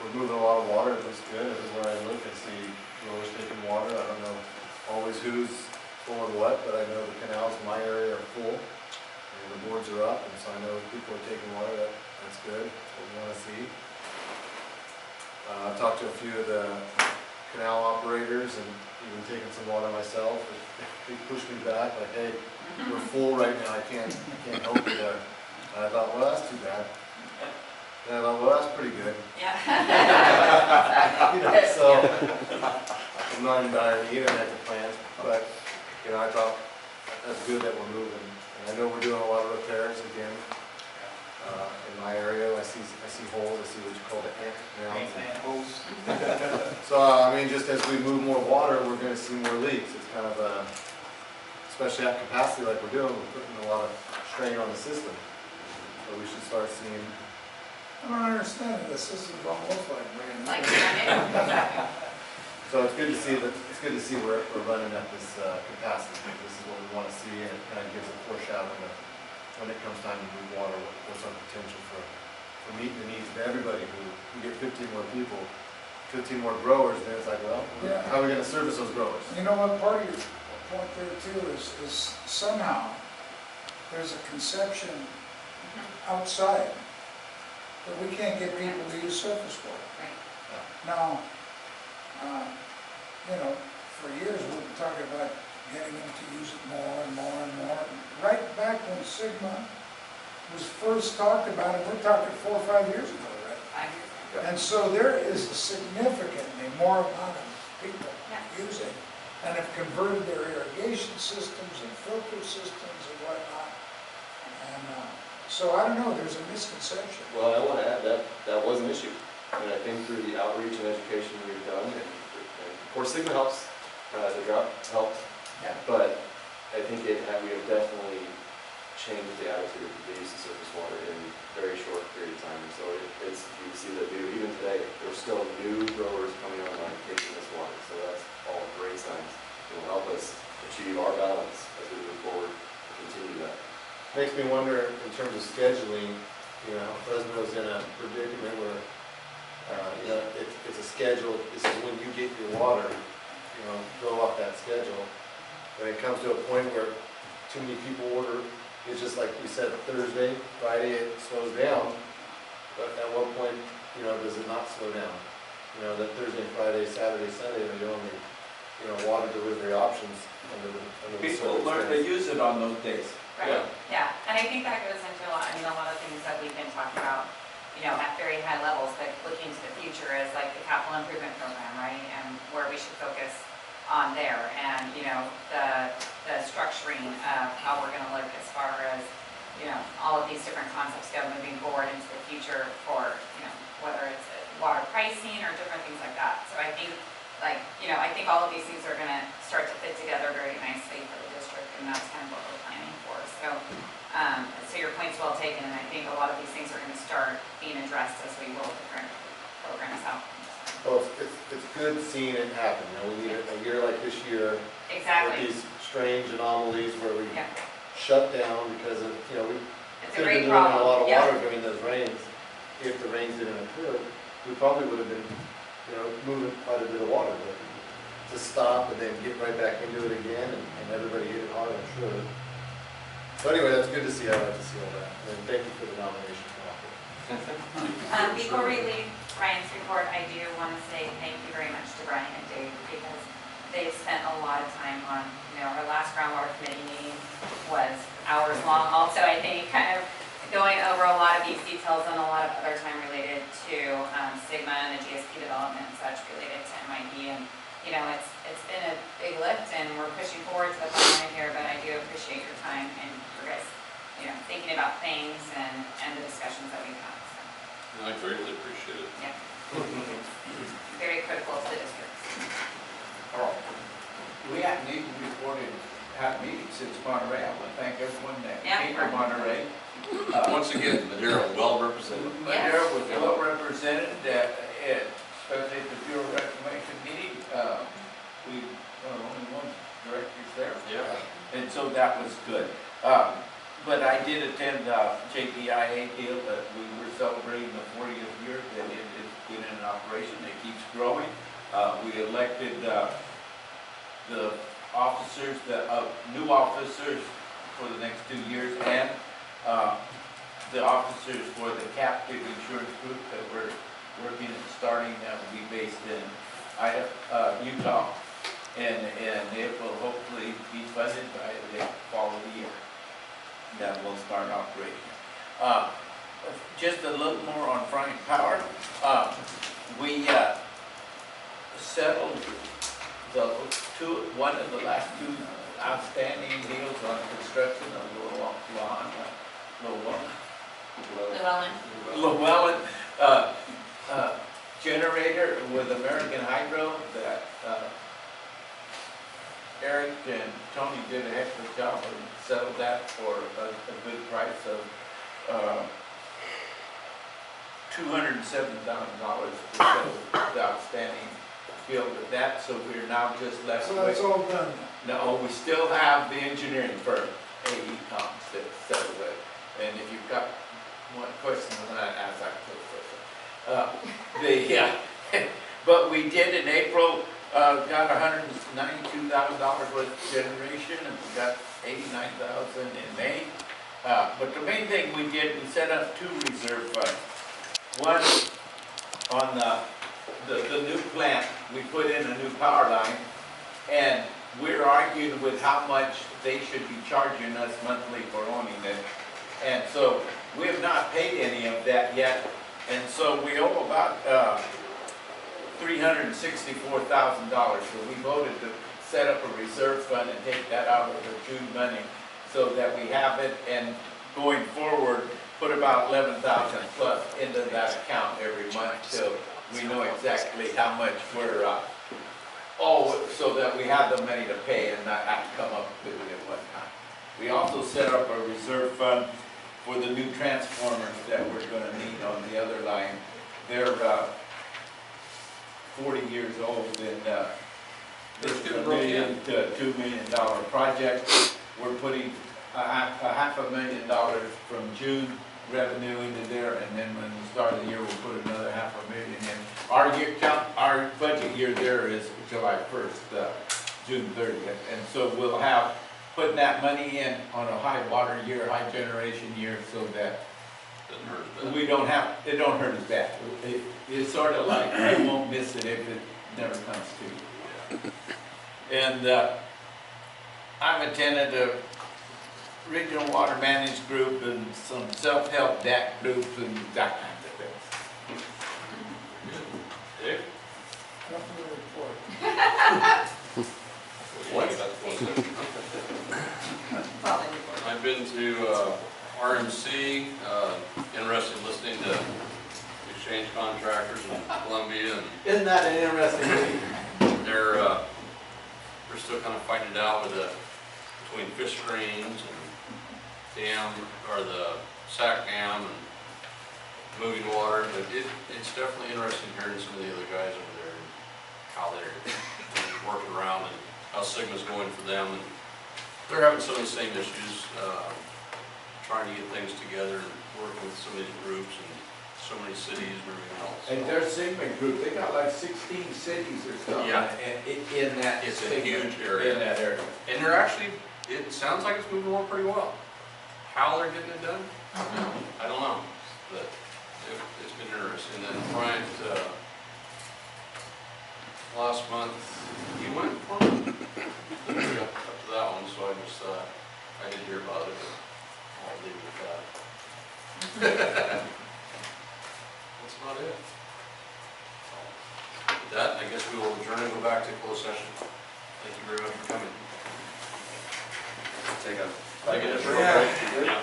we're moving a lot of water. It looks good. Everywhere I look, I see growers taking water. I don't know always who's pulling what, but I know the canals in my area are full, and the boards are up, and so I know people are taking water. That's good. That's what we want to see. I've talked to a few of the canal operators and even taken some water myself. They pushed me back like, hey, we're full right now. I can't help you there. And I thought, well, that's too bad. And I thought, well, that's pretty good. Yeah. You know, so I'm not in dire need of the plans, but you know, I thought that's good that we're moving. And I know we're doing a lot of repairs again. In my area, I see holes. I see what you call the ant holes. So I mean, just as we move more water, we're going to see more leaks. It's kind of especially at capacity like we're doing, we're putting a lot of strain on the system. So we should start seeing. I don't understand it. The system's almost like brand new. Like, so it's good to see that. It's good to see we're running at this capacity. This is what we want to see, and it kind of gives a foreshadowing of when it comes time to move water, what's our potential for meeting the needs of everybody. We get 15 more people, 15 more growers, then it's like, well, yeah, how are we going to service those growers? You know what, part of your point there too is somehow there's a conception outside that we can't get people to use surface water. Right. Now, you know, for years we've been talking about getting them to use it more and more and more. Right back when Sigma was first talked about, and we're talking 4 or 5 years ago, right? 5 years ago. And so there is a significantly more amount of people using and have converted their irrigation systems and filter systems and whatnot. And so I don't know, there's a misconception. Well, I want to add that was an issue. And I think through the outreach and education we've done, and of course Sigma helps, the drought helped, but I think we have definitely changed the attitude of the use of surface water in a very short period of time. And so you see that even today, there's still new growers coming online taking this water. So that's all great signs. It will help us achieve our balance as we move forward to continue that. Makes me wonder in terms of scheduling, you know, Fresno's in a predicament where, you know, it's a schedule. This is when you get your water, you know, go off that schedule. When it comes to a point where too many people order, it's just like we said, Thursday, Friday, it slows down. But at what point, you know, does it not slow down? You know, that Thursday, Friday, Saturday, Sunday are the only, you know, water delivery options under the people learn to use it on those days. Right. Yeah. And I think that goes into a lot of things that we've been talking about, you know, at very high levels, but looking to the future is like the capital improvement program, right? And where we should focus on there, and you know, the structuring of how we're going to look as far as, you know, all of these different concepts go moving forward into the future for, you know, whether it's water pricing or different things like that. So I think, like, you know, I think all of these things are going to start to fit together very nicely for the district, and that's kind of what we're planning for. So, so your point's well taken, and I think a lot of these things are going to start being addressed as we roll different programs out. Well, it's good seeing it happen. You know, we need a year like this year. Exactly. With these strange anomalies where we shut down because of, you know, we could have been doing a lot of water during those rains. If the rains didn't occur, we probably would have been, you know, moving quite a bit of water. But to stop and then get right back into it again, and everybody hit it hard, I'm sure. So anyway, that's good to see. I like to see all that. And thank you for the nomination. Before we leave Brian's report, I do want to say thank you very much to Brian and Dave, because they've spent a lot of time on, you know, our last groundwater committee meeting was hours long. Also, I think kind of going over a lot of these details and a lot of other time related to Sigma and the GSP development and such related to MID. And, you know, it's been a big lift, and we're pushing forward to the final line here, but I do appreciate your time and your guys, you know, thinking about things and the discussions that we've had. So. I greatly appreciate it. Yeah. Very critical to the district. All right. We haven't even reported at meetings since Monterey. I want to thank everyone that came to Monterey. Once again, Madera well represented. Madera was well represented, especially at the Bureau Reclamation meeting. We were the only one directors there. Yeah. And so that was good. But I did attend the JPIA deal that we were celebrating the 40th year, that it's been in operation, it keeps growing. We elected the officers, new officers for the next 2 years, and the officers for the captive insurance group that we're working and starting, that will be based in Utah, and it will hopefully be funded by the fall of the year. That will start operating. Just a little more on Frank Power. We settled one of the last two outstanding deals on construction of Llewellyn generator with American Hydro that Eric and Tony did a heck of a job and settled that for a good price of $207,000 to settle the outstanding bill with that. So we're now just left So with. that's all done. No, we still have the engineering firm, AECom, to settle with. And if you've got one question on that, ask that question. But we did in April, got $192,000 worth of generation, and we got $89,000 in May. But the main thing we did, we set up 2 reserve funds. One on the new plant, we put in a new power line, and we're arguing with how much they should be charging us monthly for owning it. And so we have not paid any of that yet, and so we owe about $364,000. So we voted to set up a reserve fund and take that out of the June money so that we have it, and going forward, put about $11,000 plus into that account every month till we know exactly how much we're so that we have the money to pay and not have to come up with it at one time. We also set up a reserve fund for the new transformers that we're going to need on the other line. They're 40 years old, and this is $1 million to $2 million project. We're putting $500,000 from June revenue into there, and then when we start of the year, we'll put another $500,000 in. Our budget year there is July 1st, June 30th, and so we'll have putting that money in on a high water year, high generation year, so that we don't have, it don't hurt as bad. It's sort of like you won't miss it if it never comes to you. And I've attended a regional water managed group and some self-help DAC groups and that kind of things. Dick? Nothing to report. I've been to RMC, interested in listening to exchange contractors in Columbia, and Isn't that an interesting thing? they're still kind of fighting it out with between fish screens and dam, or the sack dam and moving water, but it's definitely interesting hearing some of the other guys over there and how they're working around and how Sigma's going for them. And they're having some of the same issues, trying to get things together and working with some of these groups and so many cities and everything else. And their Sigma group, they got like 16 cities or something. Yeah. In that. It's a huge area. In that area. And they're actually, it sounds like it's moving along pretty well. How they're getting it done, I don't know, but it's been interesting. And then Bryant, last month, he went for me. Didn't get up to that one, so I didn't hear about it, but I'll leave it at that. That's about it. With that, I guess we will adjourn and go back to closed session. Thank you very much for coming. Take a break. Yeah. Yeah.